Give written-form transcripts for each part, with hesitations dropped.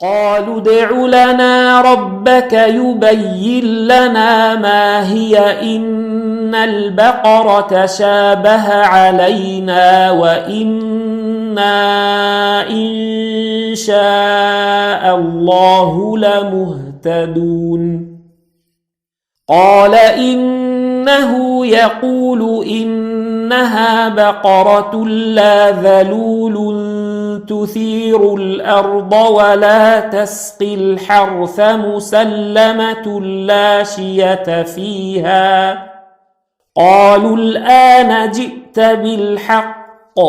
قالوا ادع لنا ربك يبين لنا ما هي إن البقرة تشابه علينا وإنا إن شاء الله لمهتدون قال إنه يقول إنها بقرة لا ذلول تثير الأرض ولا تسقي الحرث مسلمة لا شية فيها قالوا الآن جئت بالحق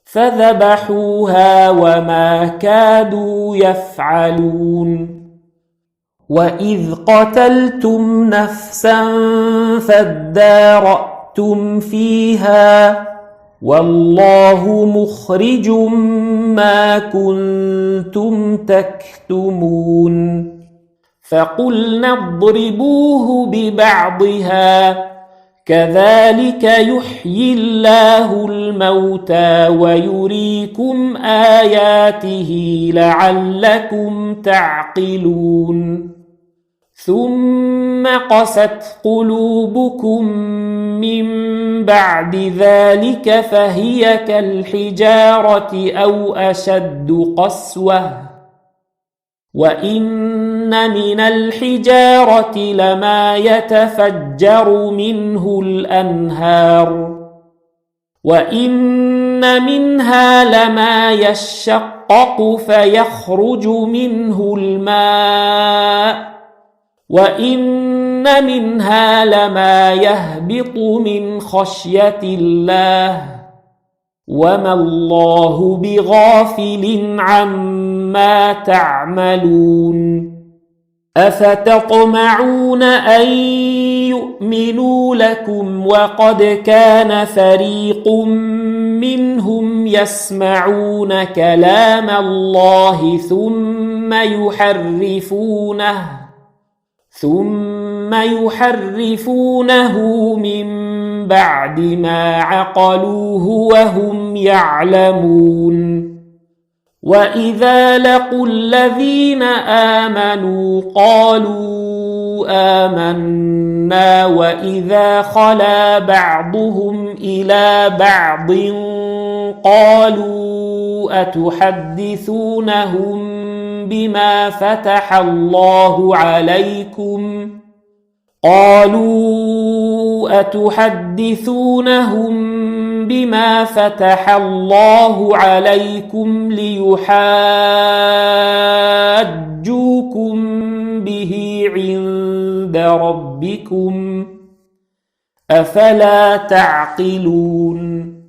فذبحوها وما كادوا يفعلون وإذ قتلتم نفسا فادارأتم فيها والله مخرج ما كنتم تكتمون فقلنا اضربوه ببعضها كذلك يحيي الله الموتى ويريكم آياته لعلكم تعقلون ثم قست قلوبكم من بعد ذلك فهي كالحجارة أو أشد قسوة وإن من الحجارة لما يتفجر منه الأنهار وإن منها لما يشقق فيخرج منه الماء وإن منها لما يهبط من خشية الله وما الله بغافل عما تعملون أفتطمعون أن يؤمنوا لكم وقد كان فريق منهم يسمعون كلام الله ثم يحرفونه من بعد ما عقلوه وهم يعلمون وإذا لقوا الذين آمنوا قالوا آمنا وإذا خلا بعضهم إلى بعض قالوا أتحدثونهم بما فتح الله عليكم ليحاجوكم به عند ربكم أفلا تعقلون